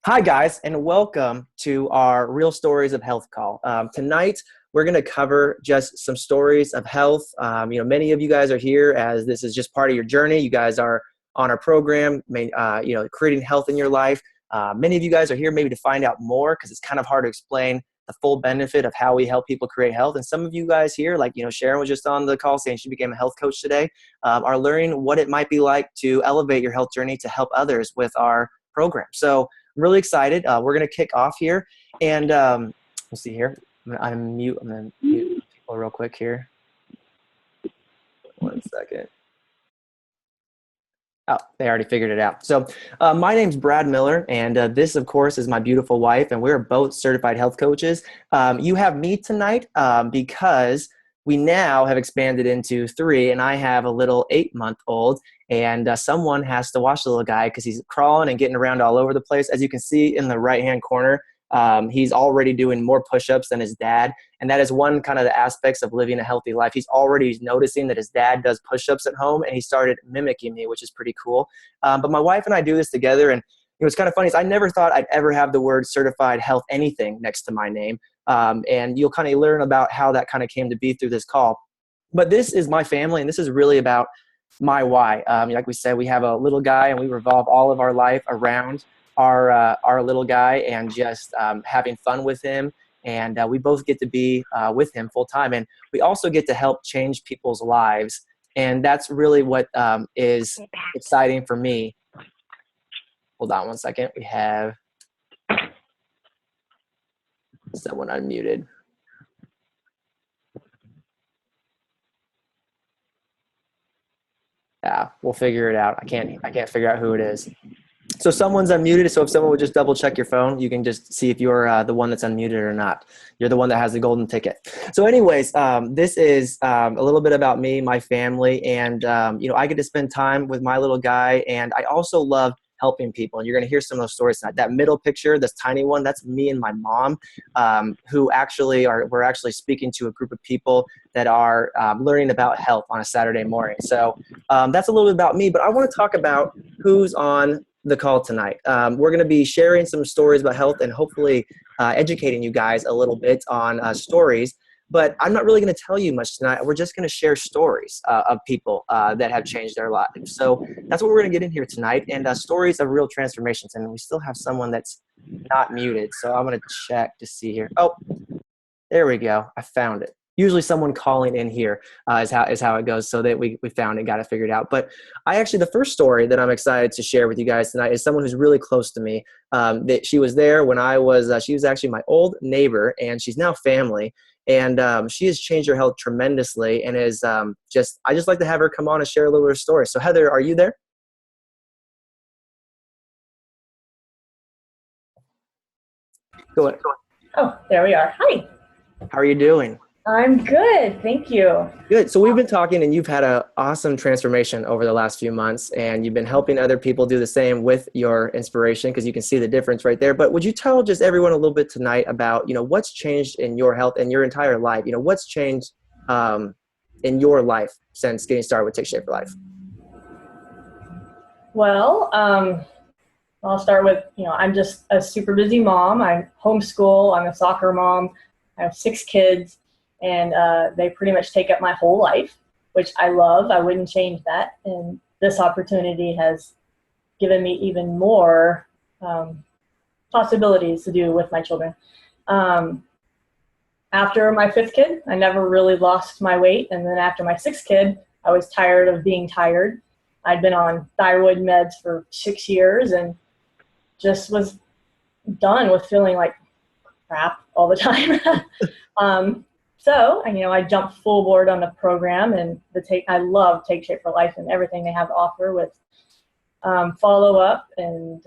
Hi, guys, and welcome to our Real Stories of Health call. Tonight, we're going to cover just some stories of health. Many of you guys are here as this is just part of your journey. You guys are on our program, creating health in your life. Many of you guys are here maybe to find out more because it's kind of hard to explain the full benefit of how we help people create health. And some of you guys here, Sharon was just on the call saying she became a health coach today, are learning what it might be like to elevate your health journey to help others with our program. So I'm really excited. We're going to kick off here. And let's see here. I'm going to mute people real quick here. 1 second. Oh, they already figured it out. So my name's Brad Miller, and this, of course, is my beautiful wife, and we're both certified health coaches. You have me tonight because we now have expanded into 3, and I have a little 8-month-old, and someone has to watch the little guy because he's crawling and getting around all over the place. As you can see in the right-hand corner, he's already doing more push-ups than his dad, and that is one kind of the aspects of living a healthy life. He's already noticing that his dad does push-ups at home, and he started mimicking me, which is pretty cool. But my wife and I do this together, and what's kind of funny is I never thought I'd ever have the word certified health anything next to my name. And you'll kind of learn about how that kind of came to be through this call. But this is my family, and this is really about my why. Like we said, we have a little guy, and we revolve all of our life around our little guy and just having fun with him. And we both get to be with him full time. And we also get to help change people's lives. And that's really what is exciting for me. Hold on 1 second. We have someone unmuted. Yeah, we'll figure it out. I can't figure out who it is. So someone's unmuted. So if someone would just double check your phone, you can just see if you're the one that's unmuted or not. You're the one that has the golden ticket. So anyways, this is a little bit about me, my family, and I get to spend time with my little guy, and I also love helping people. And you're going to hear some of those stories tonight. That middle picture, this tiny one, that's me and my mom, who we're actually speaking to a group of people that are learning about health on a Saturday morning. So that's a little bit about me, but I want to talk about who's on the call tonight. We're going to be sharing some stories about health and hopefully educating you guys a little bit on stories. But I'm not really going to tell you much tonight. We're just going to share stories of people that have changed their lives. So that's what we're going to get in here tonight, and stories of real transformations. And we still have someone that's not muted. So I'm going to check to see here. Oh, there we go. I found it. Usually someone calling in here is how it goes, so that we found it, got it figured out. But the first story that I'm excited to share with you guys tonight is someone who's really close to me. That she was there when I was, she was actually my old neighbor, and she's now family. And she has changed her health tremendously, and is I just like to have her come on and share a little bit of story. So Heather, are you there? Go ahead. Oh, there we are. Hi. How are you doing? I'm good. Thank you. Good. So we've been talking, and you've had an awesome transformation over the last few months, and you've been helping other people do the same with your inspiration, because you can see the difference right there. But would you tell just everyone a little bit tonight about, what's changed in your health and your entire life? What's changed in your life since getting started with Take Shape for Life? Well, I'll start with, I'm just a super busy mom. I homeschool. I'm a soccer mom. I have 6 kids. And they pretty much take up my whole life, which I love. I wouldn't change that. And this opportunity has given me even more possibilities to do with my children. After my 5th kid, I never really lost my weight. And then after my 6th kid, I was tired of being tired. I'd been on thyroid meds for 6 years and just was done with feeling like crap all the time. So, I jumped full board on the program, and I love Take Shape for Life and everything they have to offer with follow-up and,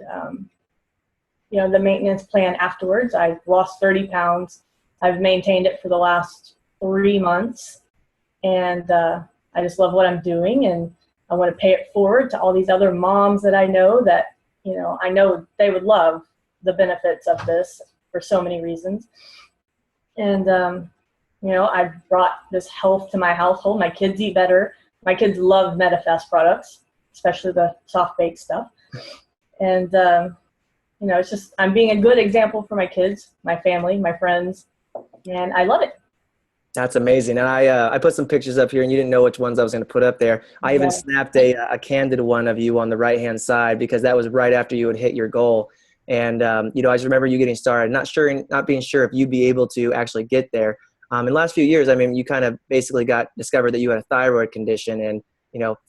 the maintenance plan afterwards. I lost 30 pounds. I've maintained it for the last 3 months, and I just love what I'm doing, and I want to pay it forward to all these other moms that I know that, I know they would love the benefits of this for so many reasons. And, I brought this health to my household. My kids eat better. My kids love Medifast products, especially the soft baked stuff. And it's just, I'm being a good example for my kids, my family, my friends, and I love it. That's amazing. And I put some pictures up here, and you didn't know which ones I was going to put up there. I even Yeah. snapped a candid one of you on the right-hand side because that was right after you had hit your goal. And, I just remember you getting started, not being sure if you'd be able to actually get there. In the last few years, I mean, you kind of basically discovered that you had a thyroid condition and,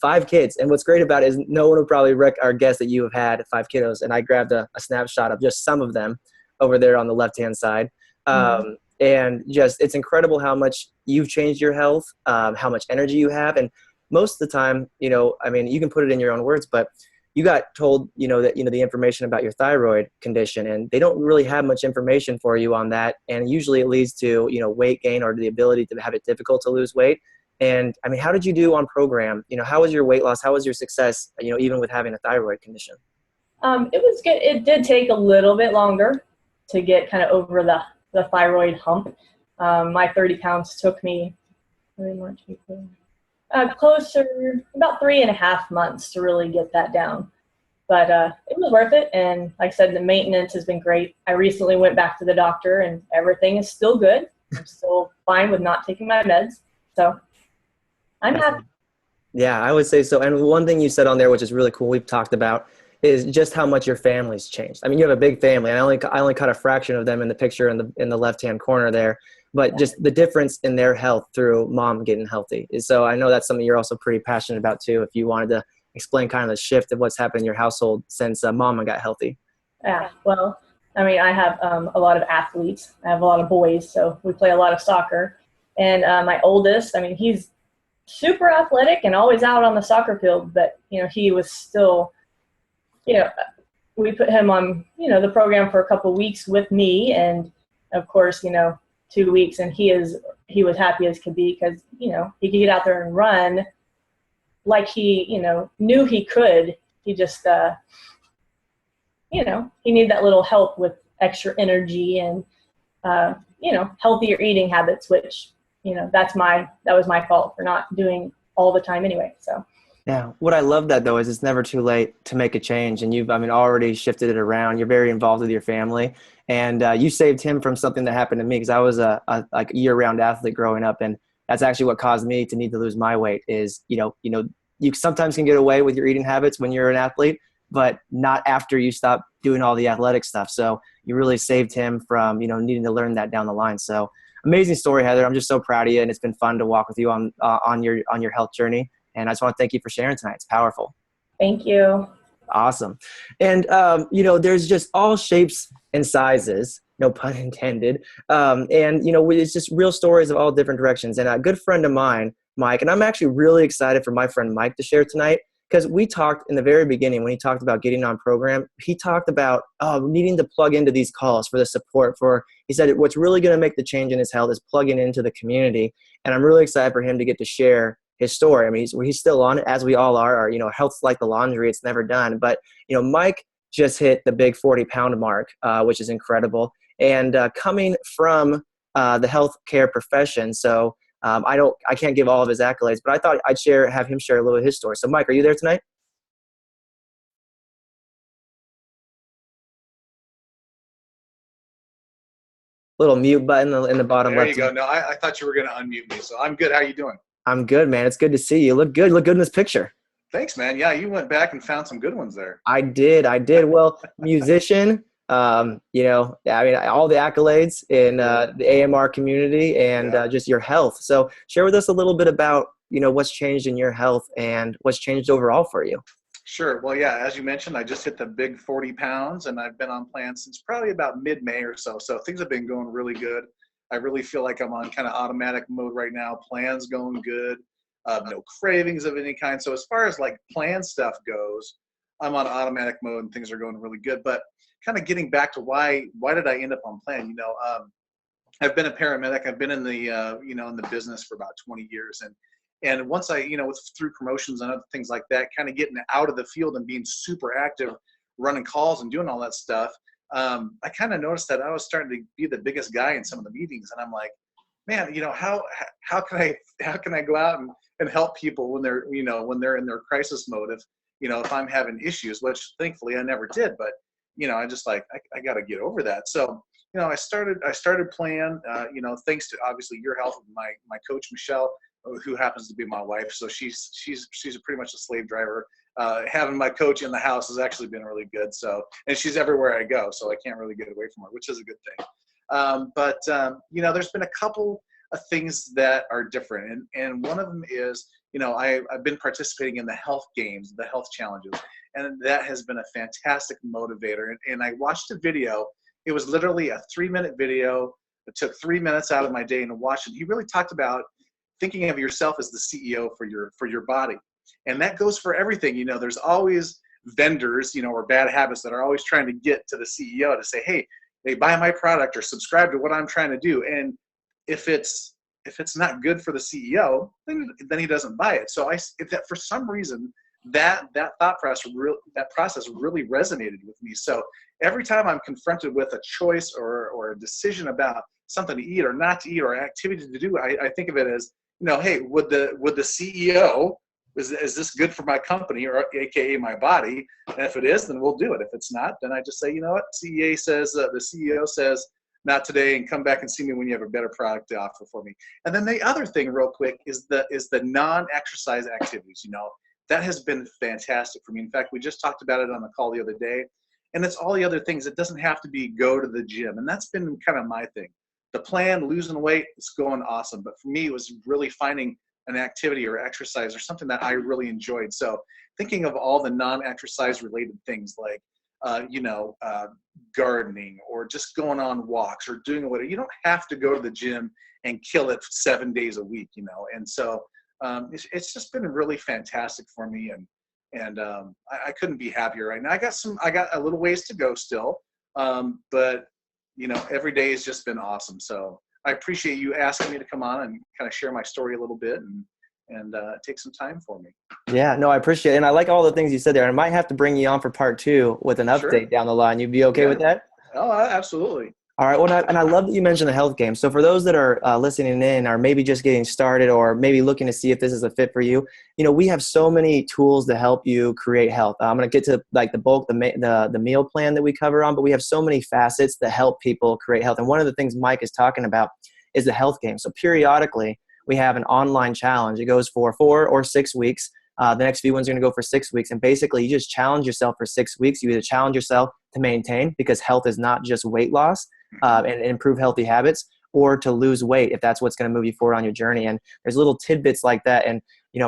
5 kids. And what's great about it is no one would probably guess that you have had 5 kiddos. And I grabbed a snapshot of just some of them over there on the left-hand side. Mhm. And just, it's incredible how much you've changed your health, how much energy you have. And most of the time, I mean, you can put it in your own words, but you got told, that, the information about your thyroid condition, and they don't really have much information for you on that. And usually it leads to, weight gain or the ability to have it difficult to lose weight. And I mean, how did you do on program? How was your weight loss? How was your success, even with having a thyroid condition? It was good. It did take a little bit longer to get kind of over the thyroid hump. My 30 pounds took me closer, about 3.5 months to really get that down. But it was worth it. And like I said, the maintenance has been great. I recently went back to the doctor and everything is still good. I'm still fine with not taking my meds. So I'm happy. Yeah, I would say so. And one thing you said on there, which is really cool, we've talked about, is just how much your family's changed. I mean, you have a big family, and I only caught a fraction of them in the picture in the left-hand corner there. But just the difference in their health through mom getting healthy. So I know that's something you're also pretty passionate about too. If you wanted to explain kind of the shift of what's happened in your household since mama got healthy. Yeah, well, I mean, I have a lot of athletes. I have a lot of boys, so we play a lot of soccer. And my oldest, I mean, he's super athletic and always out on the soccer field, but, he was still, we put him on, the program for a couple of weeks with me. And of course, 2 weeks, and he was happy as could be because, he could get out there and run like he, knew he could. He just, he needed that little help with extra energy and, healthier eating habits, which, that was my fault for not doing all the time anyway. So. Yeah. What I love that though is it's never too late to make a change, and you've, I mean, already shifted it around. You're very involved with your family, and you saved him from something that happened to me because I was a year-round athlete growing up, and that's actually what caused me to need to lose my weight. Is you sometimes can get away with your eating habits when you're an athlete, but not after you stop doing all the athletic stuff. So you really saved him from needing to learn that down the line. So amazing story, Heather. I'm just so proud of you, and it's been fun to walk with you on your health journey. And I just want to thank you for sharing tonight. It's powerful. Thank you. Awesome. And, there's just all shapes and sizes, no pun intended. It's just real stories of all different directions. And a good friend of mine, Mike, and I'm actually really excited for my friend Mike to share tonight, because we talked in the very beginning when he talked about getting on program, he talked about needing to plug into these calls for the support he said what's really going to make the change in his health is plugging into the community. And I'm really excited for him to get to share his story. I mean, he's still on it, as we all are. Health's like the laundry; it's never done. But Mike just hit the big 40-pound mark, which is incredible. And coming from the healthcare profession, so I can't give all of his accolades, but I thought I'd have him share a little of his story. So, Mike, are you there tonight? Little mute button in the bottom There left. you go. No, I thought you were going to unmute me, so I'm good. How you doing? I'm good, man. It's good to see you. Look good. Look good in this picture. Thanks, man. Yeah, you went back and found some good ones there. I did. Well, musician, I mean, all the accolades in the AMR community and just your health. So share with us a little bit about, what's changed in your health and what's changed overall for you. Sure. Well, yeah, as you mentioned, I just hit the big 40 pounds, and I've been on plan since probably about mid-May or so. So things have been going really good. I really feel like I'm on kind of automatic mode right now. Plan's going good. No cravings of any kind. So as far as like plan stuff goes, I'm on automatic mode and things are going really good. But kind of getting back to why did I end up on plan? I've been a paramedic. I've been in the in the business for about 20 years, and once I through promotions and other things like that, kind of getting out of the field and being super active, running calls and doing all that stuff. I kind of noticed that I was starting to be the biggest guy in some of the meetings, and I'm like, man, how can I go out and help people when they're when they're in their crisis mode if I'm having issues, which thankfully I never did, but I just like, I got to get over that. So, I started playing, thanks to obviously your help, my coach, Michelle, who happens to be my wife. So she's pretty much a slave driver. Having my coach in the house has actually been really good. So, and she's everywhere I go, so I can't really get away from her, which is a good thing. There's been a couple of things that are different. And one of them is, I've been participating in the health games, the health challenges, and that has been a fantastic motivator. And I watched a video. It was literally a 3-minute video. It took 3 minutes out of my day to watch it. He really talked about thinking of yourself as the CEO for your body. And that goes for everything. There's always vendors, or bad habits that are always trying to get to the CEO to say, hey, buy my product or subscribe to what I'm trying to do. And if it's not good for the CEO, then he doesn't buy it. So if that for some reason that thought process really resonated with me. So every time I'm confronted with a choice or a decision about something to eat or not to eat or activity to do, I think of it as, hey, would the CEO, is this good for my company, or AKA my body? And if it is, then we'll do it. If it's not, then I just say, you know what, the CEO says, not today, and come back and see me when you have a better product to offer for me. And then the other thing real quick is the non-exercise activities. That has been fantastic for me. In fact, we just talked about it on the call the other day, and it's all the other things. It doesn't have to be go to the gym. And that's been kind of my thing. The plan, losing weight, it's going awesome. But for me, it was really finding an activity or exercise or something that I really enjoyed. So thinking of all the non-exercise related things like, gardening or just going on walks or doing whatever. You don't have to go to the gym and kill it 7 days a week, And so it's just been really fantastic for me. And I couldn't be happier right now. I got a little ways to go still. But every day has just been awesome. So I appreciate you asking me to come on and kind of share my story a little bit and take some time for me. Yeah, no, I appreciate it. And I like all the things you said there. I might have to bring you on for part 2 with an update Sure. down the line. You'd be okay with that? Oh, absolutely. All right. Well, and I love that you mentioned the health game. So for those that are listening in or maybe just getting started or maybe looking to see if this is a fit for you, we have so many tools to help you create health. I'm going to get to like the bulk, the meal plan that we cover on, but we have so many facets that help people create health. And one of the things Mike is talking about is the health game. So periodically we have an online challenge. It goes for 4 or 6 weeks. The next few ones are going to go for 6 weeks. And basically you just challenge yourself for 6 weeks. You either challenge yourself to maintain, because health is not just weight loss, and improve healthy habits, or to lose weight if that's what's going to move you forward on your journey. And there's little tidbits like that. And,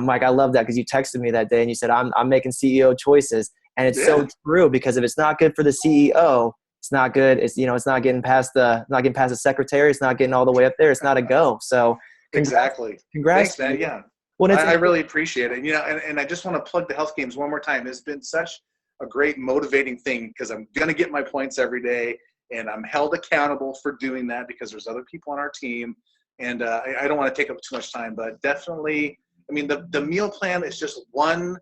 Mike, I love that because you texted me that day and you said, I'm making CEO choices. And it's so true, because if it's not good for the CEO, it's not good. It's, it's not getting past the secretary. It's not getting all the way up there. It's not a go. So exactly. Congrats. Thanks, man. Yeah. Well, I really appreciate it. And I just want to plug the health games one more time. It's been such a great motivating thing because I'm going to get my points every day. And I'm held accountable for doing that because there's other people on our team. And I don't want to take up too much time, but definitely, the meal plan is just one,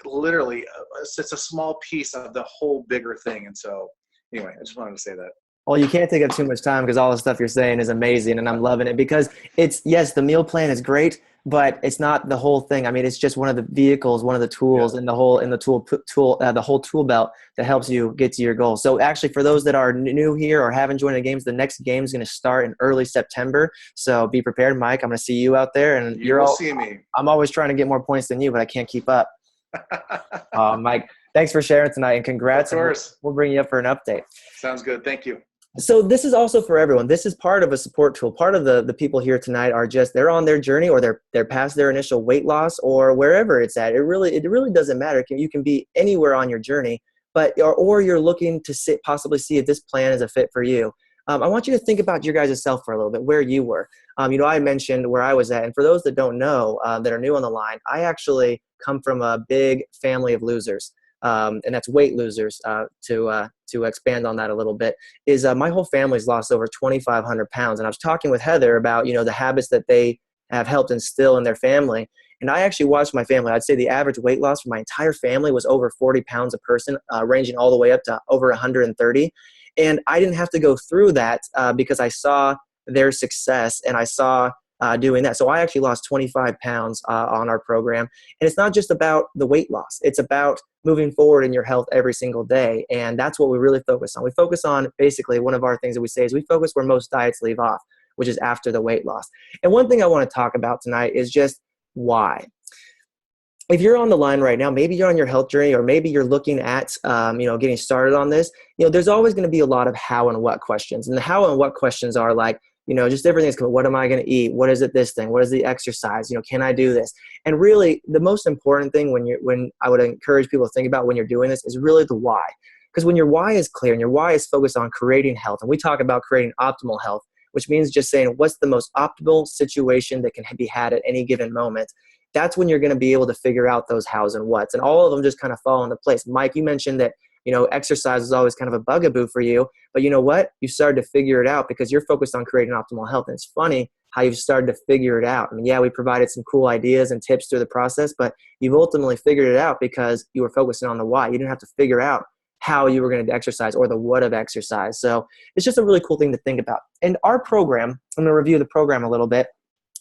literally, it's a small piece of the whole bigger thing. And so anyway, I just wanted to say that. Well, you can't take up too much time because all the stuff you're saying is amazing, and I'm loving it because the meal plan is great, but it's not the whole thing. It's just one of the vehicles, one of the tools in the whole tool belt that helps you get to your goal. So actually, for those that are new here or haven't joined the games, the next game is going to start in early September. So be prepared, Mike. I'm going to see you out there, and you'll see me. I'm always trying to get more points than you, but I can't keep up. Mike, thanks for sharing tonight, and congrats. Of course. We'll bring you up for an update. Sounds good. Thank you. So this is also for everyone. This is part of a support tool. Part of the people here tonight are just, they're on their journey, or they're past their initial weight loss, or wherever it's at. It really doesn't matter. You can be anywhere on your journey, but or you're looking to possibly see if this plan is a fit for you. I want you to think about your guys' self for a little bit, where you were. I mentioned where I was at, and for those that don't know, that are new on the line, I actually come from a big family of losers. And that's weight losers, to expand on that a little bit, is my whole family's lost over 2,500 pounds. And I was talking with Heather about, the habits that they have helped instill in their family. And I actually watched my family. I'd say the average weight loss for my entire family was over 40 pounds a person, ranging all the way up to over 130. And I didn't have to go through that because I saw their success, and I saw doing that. So I actually lost 25 pounds on our program. And it's not just about the weight loss. It's about moving forward in your health every single day. And that's what we really focus on. We focus on, basically, one of our things that we say is we focus where most diets leave off, which is after the weight loss. And one thing I want to talk about tonight is just why. If you're on the line right now, maybe you're on your health journey, or maybe you're looking at, getting started on this, there's always going to be a lot of how and what questions. And the how and what questions are like, just different things. What am I going to eat? What is it, this thing? What is the exercise? Can I do this? And really the most important thing when I would encourage people to think about when you're doing this is really the why. Because when your why is clear and your why is focused on creating health, and we talk about creating optimal health, which means just saying what's the most optimal situation that can be had at any given moment. That's when you're going to be able to figure out those hows and whats, and all of them just kind of fall into place. Mike, you mentioned that, exercise is always kind of a bugaboo for you, but you know what? You started to figure it out because you're focused on creating optimal health. And it's funny how you've started to figure it out. I mean, yeah, we provided some cool ideas and tips through the process, but you've ultimately figured it out because you were focusing on the why. You didn't have to figure out how you were going to exercise or the what of exercise. So it's just a really cool thing to think about. And our program, I'm going to review the program a little bit,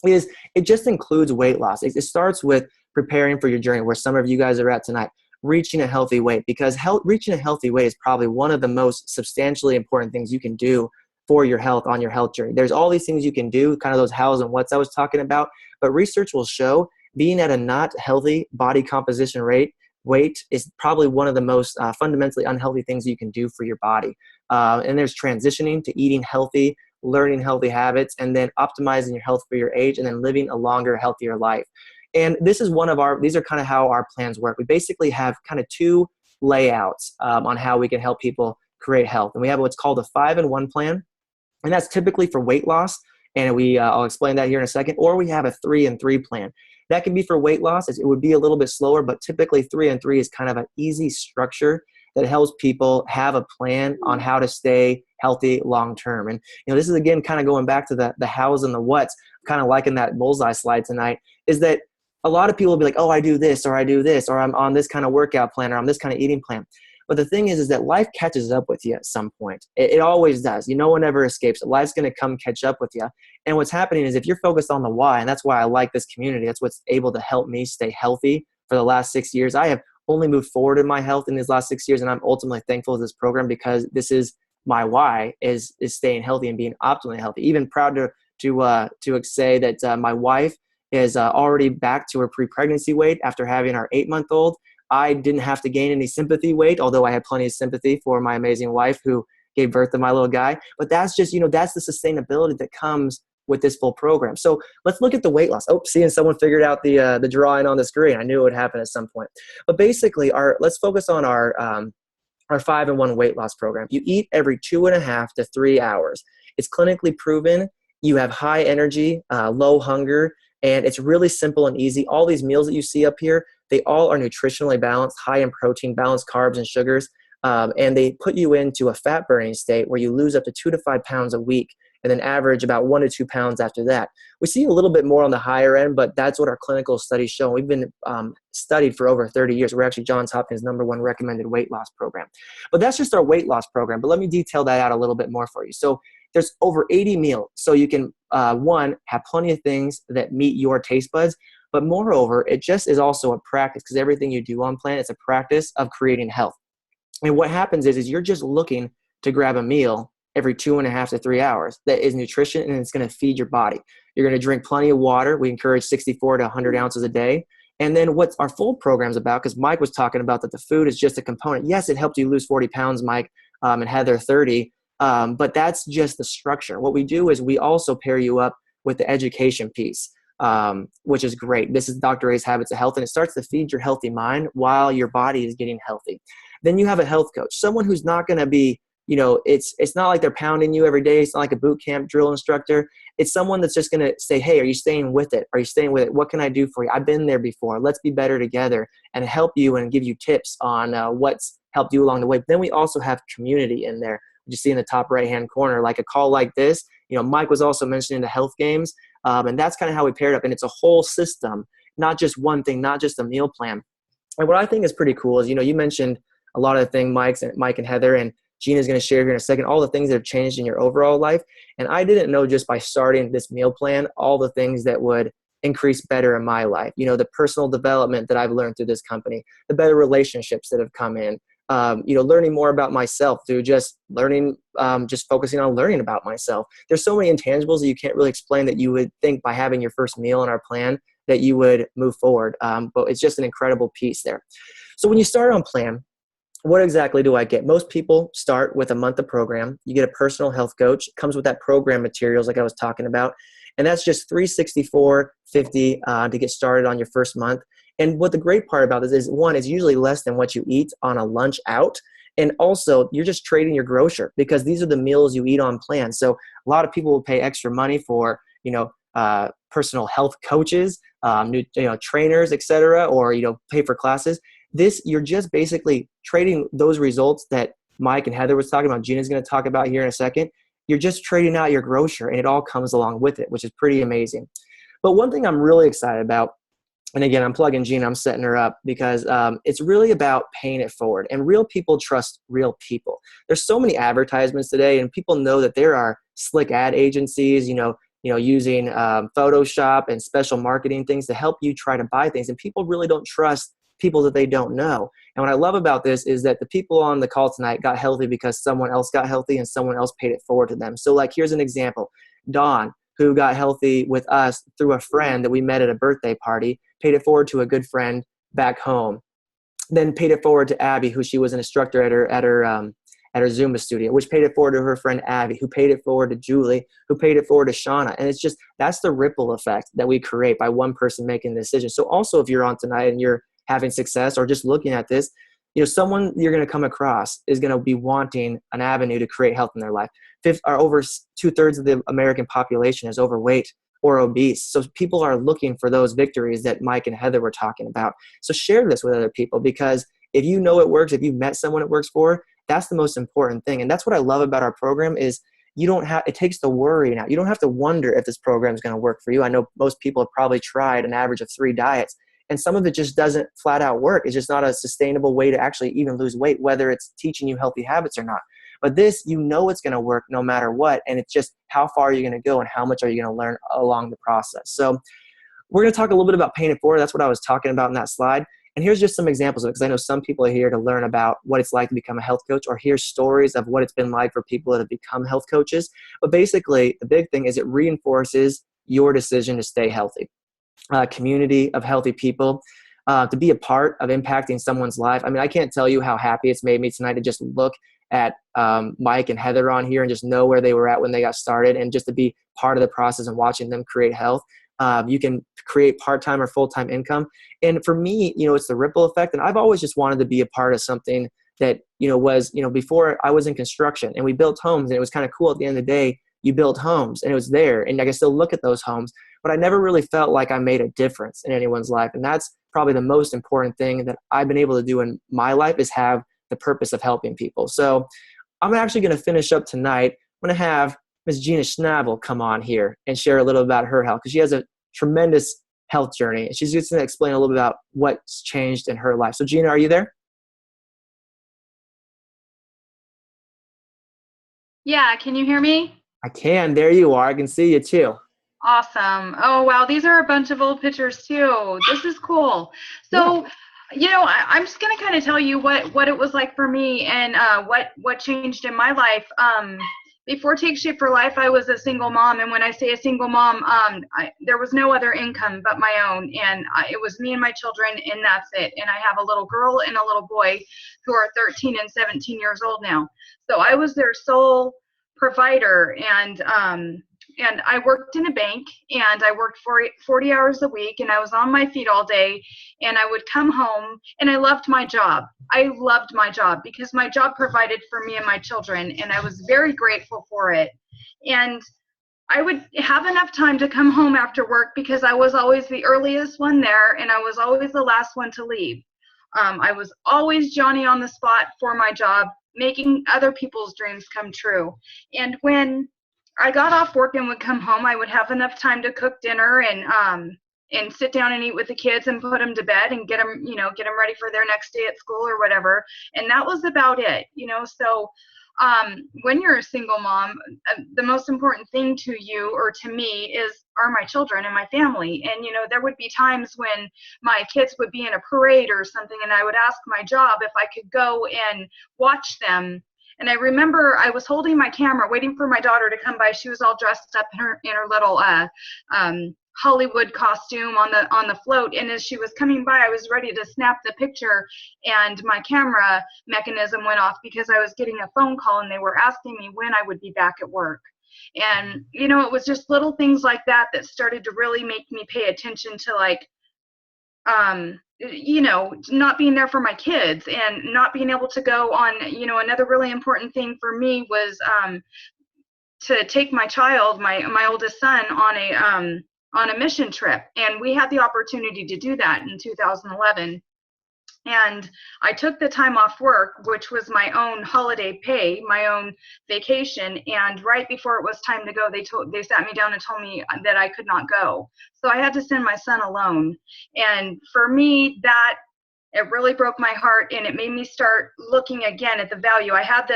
is it just includes weight loss. It starts with preparing for your journey, where some of you guys are at tonight, reaching a healthy weight, because reaching a healthy weight is probably one of the most substantially important things you can do for your health on your health journey. There's all these things you can do, kind of those hows and whats I was talking about, but research will show being at a not healthy body composition weight is probably one of the most fundamentally unhealthy things you can do for your body. And there's transitioning to eating healthy, learning healthy habits, and then optimizing your health for your age, and then living a longer, healthier life. And this is these are kind of how our plans work. We basically have kind of two layouts on how we can help people create health. And we have what's called a 5-in-1 plan, and that's typically for weight loss. And I'll explain that here in a second. Or we have a 3-in-3 plan. That can be for weight loss. It would be a little bit slower, but typically 3-in-3 is kind of an easy structure that helps people have a plan on how to stay healthy long-term. And, this is, again, kind of going back to the hows and the whats, kind of liking that bullseye slide tonight, is that a lot of people will be like, oh, I do this, or I'm on this kind of workout plan, or I'm this kind of eating plan. But the thing is that life catches up with you at some point. It always does. No one ever escapes it. Life's going to come catch up with you. And what's happening is if you're focused on the why, and that's why I like this community, that's what's able to help me stay healthy for the last 6 years. I have only moved forward in my health in these last 6 years, and I'm ultimately thankful for this program because this is my why, is staying healthy and being optimally healthy. Even proud to say that my wife is already back to her pre-pregnancy weight after having our 8-month-old. I didn't have to gain any sympathy weight, although I had plenty of sympathy for my amazing wife who gave birth to my little guy. But that's just, that's the sustainability that comes with this full program. So let's look at the weight loss. Oh, seeing someone figured out the drawing on the screen. I knew it would happen at some point. But basically, let's focus on our 5-in-1 weight loss program. You eat every 2.5 to 3 hours. It's clinically proven. You have high energy, low hunger, and it's really simple and easy. All these meals that you see up here, they all are nutritionally balanced, high in protein, balanced carbs and sugars, and they put you into a fat burning state where you lose up to 2 to 5 pounds a week, and then average about 1 to 2 pounds after that. We see a little bit more on the higher end, but that's what our clinical studies show. We've been studied for over 30 years. We're actually Johns Hopkins' #1 recommended weight loss program. But that's just our weight loss program. But let me detail that out a little bit more for you. So there's over 80 meals. So you can, one, have plenty of things that meet your taste buds. But moreover, it just is also a practice, because everything you do on plan, it's a practice of creating health. And what happens is you're just looking to grab a meal every 2.5 to 3 hours that is nutrition, and it's going to feed your body. You're going to drink plenty of water. We encourage 64 to 100 ounces a day. And then what our full program's about, because Mike was talking about that the food is just a component. Yes, it helped you lose 40 pounds, Mike, and Heather 30, but that's just the structure. What we do is we also pair you up with the education piece, which is great. This is Dr. A's Habits of Health, and it starts to feed your healthy mind while your body is getting healthy. Then you have a health coach, someone who's not going to be, it's not like they're pounding you every day. It's not like a boot camp drill instructor. It's someone that's just going to say, hey, are you staying with it? Are you staying with it? What can I do for you? I've been there before. Let's be better together, and help you and give you tips on what's helped you along the way. But then we also have community in there. You see in the top right-hand corner, like a call like this. Mike was also mentioning the health games, and that's kind of how we paired up. And it's a whole system, not just one thing, not just a meal plan. And what I think is pretty cool is, you mentioned a lot of the things, Mike and Heather, and Gina's going to share here in a second, all the things that have changed in your overall life. And I didn't know just by starting this meal plan, all the things that would increase better in my life. You know, the personal development that I've learned through this company, the better relationships that have come in, you know, learning more about myself through just learning, just focusing on learning about myself. There's so many intangibles that you can't really explain that you would think by having your first meal in our plan that you would move forward. But it's just an incredible piece there. So when you start on plan, what exactly do I get? Most people start with a month of program. You get a personal health coach. It comes with that program materials like I was talking about. And that's just $364.50 to get started on your first month. And what the great part about this is, one, is usually less than what you eat on a lunch out. And also, you're just trading your grocer because these are the meals you eat on plan. So a lot of people will pay extra money for, you know, personal health coaches, trainers, etc., or, you know, pay for classes. This, you're just basically trading those results that Mike and Heather was talking about, Gina's going to talk about here in a second. You're just trading out your grocer, and it all comes along with it, which is pretty amazing. But one thing I'm really excited about, and again, I'm plugging Gina, I'm setting her up because it's really about paying it forward. And real people trust real people. There's so many advertisements today, and people know that there are slick ad agencies, using Photoshop and special marketing things to help you try to buy things. And people really don't trust people that they don't know. And what I love about this is that the people on the call tonight got healthy because someone else got healthy and someone else paid it forward to them. So like, here's an example. Dawn, who got healthy with us through a friend that we met at a birthday party, paid it forward to a good friend back home. Then paid it forward to Abby, who she was an instructor at her Zumba studio, which paid it forward to her friend Abby, who paid it forward to Julie, who paid it forward to Shauna. And it's just, that's the ripple effect that we create by one person making the decision. So also, if you're on tonight and you're having success or just looking at this, someone you're going to come across is going to be wanting an avenue to create health in their life. Over 2/3 of the American population is overweight or obese. So people are looking for those victories that Mike and Heather were talking about. So share this with other people, because if you know it works, if you've met someone it works for, that's the most important thing. And that's what I love about our program is it takes the worry out. You don't have to wonder if this program is going to work for you. I know most people have probably tried an average of 3 diets, and some of it just doesn't flat out work. It's just not a sustainable way to actually even lose weight, whether it's teaching you healthy habits or not. But this, it's going to work no matter what. And it's just how far are you going to go and how much are you going to learn along the process. So we're going to talk a little bit about paying it forward. That's what I was talking about in that slide. And here's just some examples of it, because I know some people are here to learn about what it's like to become a health coach or hear stories of what it's been like for people that have become health coaches. But basically, the big thing is it reinforces your decision to stay healthy. Community of healthy people, to be a part of impacting someone's life. I mean, I can't tell you how happy it's made me tonight to just look at Mike and Heather on here and just know where they were at when they got started, and just to be part of the process and watching them create health. You can create part-time or full-time income. And for me, it's the ripple effect. And I've always just wanted to be a part of something that, was, before I was in construction and we built homes, and it was kind of cool at the end of the day, you built homes and it was there and I can still look at those homes, but I never really felt like I made a difference in anyone's life. And that's probably the most important thing that I've been able to do in my life, is have the purpose of helping people. So I'm actually going to finish up tonight. I'm going to have Ms. Gina Schnabel come on here and share a little about her health, because she has a tremendous health journey. And she's just going to explain a little bit about what's changed in her life. So Gina, are you there? Yeah, can you hear me? I can. There you are. I can see you too. Awesome. Oh, wow. These are a bunch of old pictures too. This is cool. So, I'm just going to kind of tell you what it was like for me and what changed in my life. Before Take Shape for Life, I was a single mom. And when I say a single mom, there was no other income but my own. And it was me and my children, and that's it. And I have a little girl and a little boy who are 13 and 17 years old now. So I was their sole provider, and I worked in a bank, and I worked 40 hours a week, and I was on my feet all day, and I would come home, and I loved my job. I loved my job because my job provided for me and my children, and I was very grateful for it. And I would have enough time to come home after work because I was always the earliest one there, and I was always the last one to leave. I was always Johnny on the spot for my job, making other people's dreams come true. And when I got off work and would come home, I would have enough time to cook dinner and sit down and eat with the kids and put them to bed and get them ready for their next day at school or whatever. And that was about it, So when you're a single mom, the most important thing to you or to me are my children and my family. And, there would be times when my kids would be in a parade or something, and I would ask my job if I could go and watch them. And I remember I was holding my camera, waiting for my daughter to come by. She was all dressed up in her little Hollywood costume on the float, and as she was coming by, I was ready to snap the picture, and my camera mechanism went off because I was getting a phone call and they were asking me when I would be back at work. And it was just little things like that started to really make me pay attention to, like, not being there for my kids and not being able to go on. Another really important thing for me was to take my child, my oldest son, on a mission trip, and we had the opportunity to do that in 2011. And I took the time off work, which was my own holiday pay, my own vacation, and right before it was time to go, they sat me down and told me that I could not go. So I had to send my son alone. And for me, it really broke my heart, and it made me start looking again at the value. I had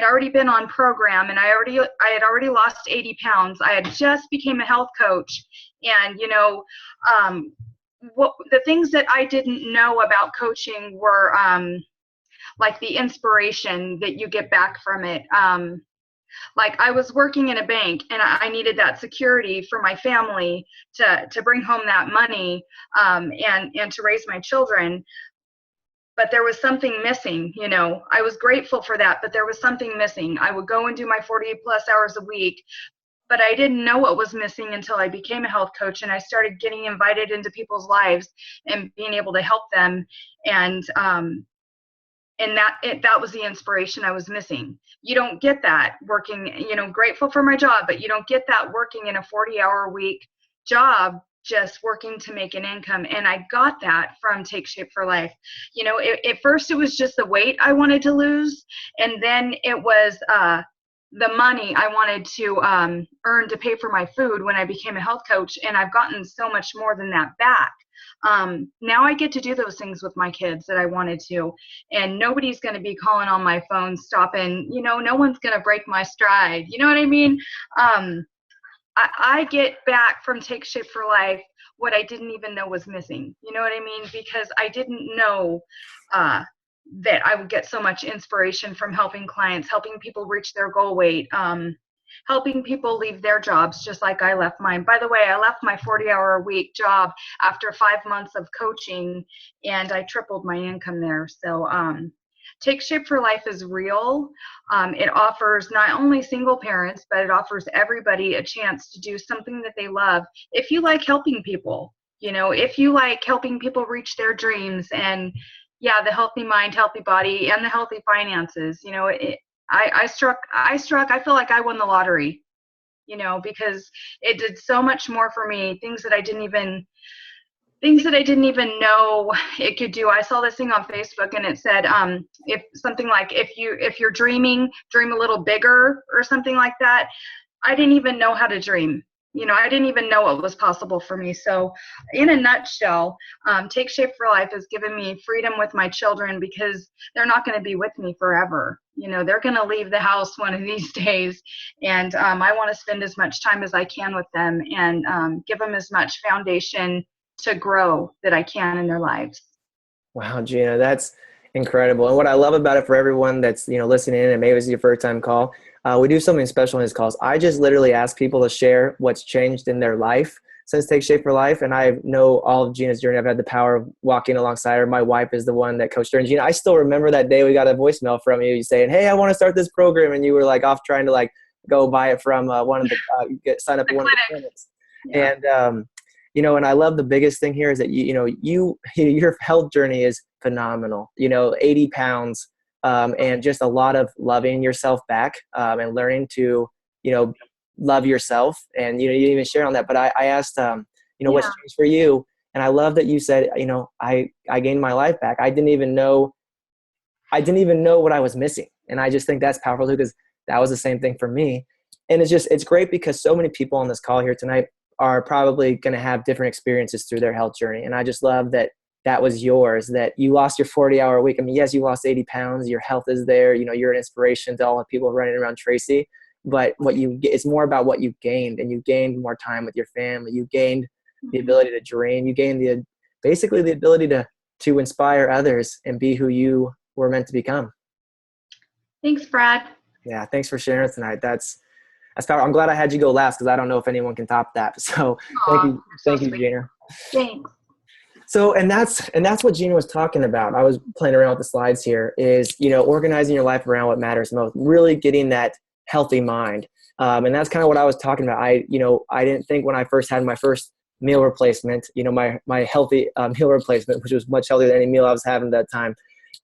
already been on program, and I had already lost 80 pounds. I had just became a health coach, and the things that I didn't know about coaching were like the inspiration that you get back from it. Like, I was working in a bank, and I needed that security for my family to bring home that money and to raise my children. But there was something missing. I was grateful for that, but there was something missing. I would go and do my 40 plus hours a week, but I didn't know what was missing until I became a health coach, and I started getting invited into people's lives and being able to help them. And that was the inspiration I was missing. You don't get that working, grateful for my job, but you don't get that working in a 40-hour-a-week job, just working to make an income. And I got that from Take Shape for Life. At first it was just the weight I wanted to lose, and then it was the money I wanted to earn to pay for my food when I became a health coach, and I've gotten so much more than that back. Now I get to do those things with my kids that I wanted to, and nobody's going to be calling on my phone, stopping, no one's going to break my stride. You know what I mean? I get back from Take Shape for Life what I didn't even know was missing. You know what I mean? Because I didn't know that I would get so much inspiration from helping clients, helping people reach their goal weight, helping people leave their jobs just like I left mine. By the way, I left my 40-hour-a-week job after 5 months of coaching, and I tripled my income there. So Take Shape for Life is real. It offers not only single parents, but it offers everybody a chance to do something that they love. If you like helping people, if you like helping people reach their dreams, and the healthy mind, healthy body, and the healthy finances, I feel like I won the lottery, because it did so much more for me, things that I didn't even know it could do. I saw this thing on Facebook, and it said, if something like, if you're dreaming, dream a little bigger or something like that. I didn't even know how to dream. I didn't even know what was possible for me. So in a nutshell, Take Shape for Life has given me freedom with my children, because they're not going to be with me forever. They're going to leave the house one of these days. And I want to spend as much time as I can with them, and give them as much foundation to grow that I can in their lives. Wow, Gina, that's incredible. And what I love about it, for everyone that's, listening in, and maybe it's your first time call, we do something special in these calls. I just literally ask people to share what's changed in their life since Take Shape for Life. And I know all of Gina's journey. I've had the power of walking alongside her. My wife is the one that coached her. And Gina, I still remember that day we got a voicemail from you saying, "Hey, I want to start this program." And you were like off trying to go buy it from one of the, sign up for one of the clinics. Yeah. And, and I love the biggest thing here is that your health journey is phenomenal. 80 pounds, and just a lot of loving yourself back, and learning to, love yourself. And, you didn't even share on that, but I asked, what's changed for you? And I love that you said, I gained my life back. I didn't even know what I was missing. And I just think that's powerful too, because that was the same thing for me. And it's great because so many people on this call here tonight are probably going to have different experiences through their health journey. And I just love that that was yours, that you lost your 40-hour week. I mean, yes, you lost 80 pounds, your health is there, you know, you're an inspiration to all the people running around Tracy, but what you it's more about what you gained, and you gained more time with your family. You gained the ability to dream. You gained basically the ability to inspire others and be who you were meant to become. Thanks, Brad. Yeah. Thanks for sharing tonight. That's powerful. I'm glad I had you go last, because I don't know if anyone can top that. So thank you, sweet. Gina. Thanks. So, and that's what Gina was talking about. I was playing around with the slides here, is, you know, organizing your life around what matters most, really getting that healthy mind. And that's kind of what I was talking about. I didn't think when I first had my first meal replacement, you know, my healthy meal replacement, which was much healthier than any meal I was having at that time,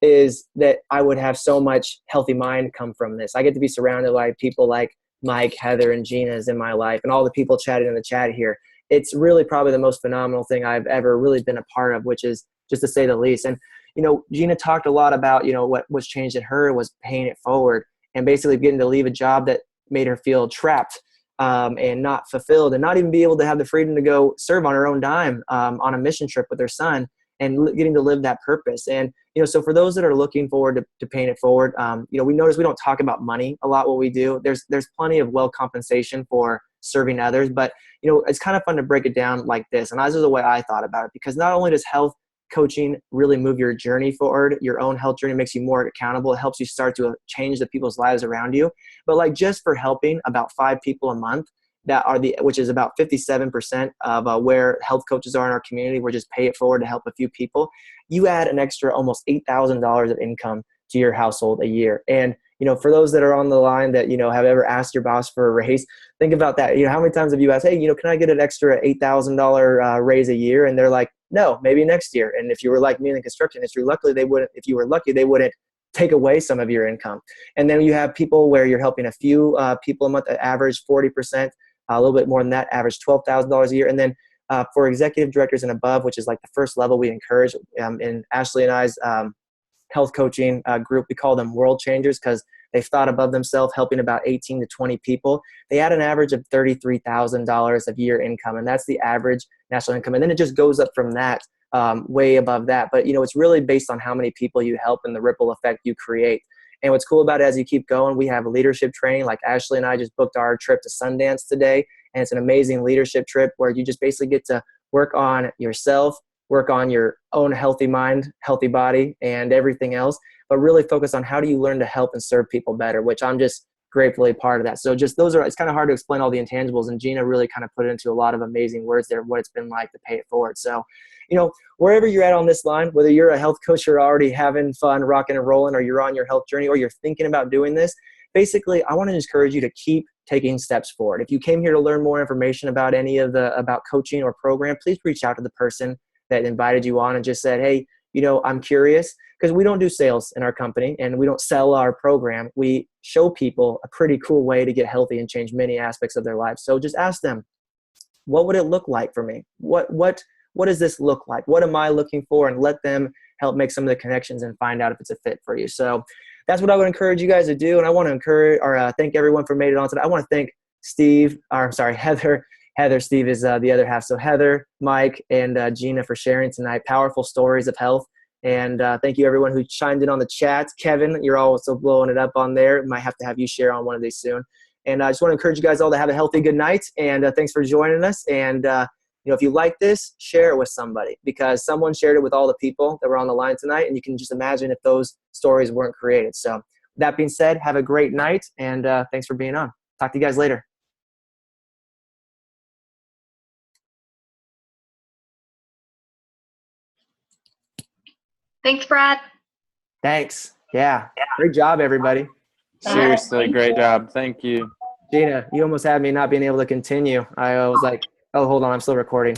is that I would have so much healthy mind come from this. I get to be surrounded by people like Mike, Heather, and Gina's in my life, and all the people chatting in the chat here. It's really probably the most phenomenal thing I've ever really been a part of, which is, just to say the least. And, you know, Gina talked a lot about, you know, what was changed in her was paying it forward, and basically getting to leave a job that made her feel trapped and not fulfilled, and not even be able to have the freedom to go serve on her own dime on a mission trip with her son, and getting to live that purpose. And, you know, so for those that are looking forward to paying it forward, you know, we notice we don't talk about money a lot. What we do, there's plenty of well compensation for serving others, but, you know, it's kind of fun to break it down like this. And this is the way I thought about it, because not only does health coaching really move your journey forward, your own health journey makes you more accountable. It helps you start to change the people's lives around you. But like, just for helping about 5 people a month, which is about 57% of where health coaches are in our community, we're just pay it forward to help a few people. You add an extra almost $8,000 of income to your household a year. And, you know, for those that are on the line that, you know, have ever asked your boss for a raise, think about that. You know, how many times have you asked, hey, you know, can I get an extra $8,000 raise a year? And they're like, no, maybe next year. And if you were like me in the construction industry, if you were lucky, they wouldn't take away some of your income. And then you have people where you're helping a few people a month, average 40%, a little bit more than that, average $12,000 a year. And then for executive directors and above, which is like the first level we encourage in Ashley and I's health coaching group, we call them world changers, because they've thought above themselves, helping about 18 to 20 people. They add an average of $33,000 of year income, and that's the average national income. And then it just goes up from that, way above that. But, you know, it's really based on how many people you help and the ripple effect you create. And what's cool about it, as you keep going, we have leadership training. Like Ashley and I just booked our trip to Sundance today, and it's an amazing leadership trip where you just basically get to work on yourself, work on your own healthy mind, healthy body, and everything else, but really focus on how do you learn to help and serve people better, which I'm just gratefully part of that. So just it's kind of hard to explain all the intangibles, and Gina really kind of put it into a lot of amazing words there, what it's been like to pay it forward. So, you know, wherever you're at on this line, whether you're a health coach, you're already having fun, rocking and rolling, or you're on your health journey, or you're thinking about doing this, basically, I want to encourage you to keep taking steps forward. If you came here to learn more information about about coaching or program, please reach out to the person that invited you on and just said, hey, you know, I'm curious, because we don't do sales in our company and we don't sell our program. We show people a pretty cool way to get healthy and change many aspects of their lives. So just ask them, what would it look like for me? What does this look like? What am I looking for? And let them help make some of the connections and find out if it's a fit for you. So that's what I would encourage you guys to do. And I want to thank everyone for made it on today. I want to thank Heather. Steve is the other half. So Heather, Mike, and Gina for sharing tonight. Powerful stories of health. And thank you everyone who chimed in on the chat. Kevin, you're also blowing it up on there. Might have to have you share on one of these soon. And I just want to encourage you guys all to have a healthy good night. And thanks for joining us. And you know, if you like this, share it with somebody, because someone shared it with all the people that were on the line tonight. And you can just imagine if those stories weren't created. So that being said, have a great night. And thanks for being on. Talk to you guys later. Thanks, Brad. Thanks. Yeah. Great job, everybody. Seriously, great job. Thank you. Gina, you almost had me not being able to continue. I was like, oh, hold on, I'm still recording.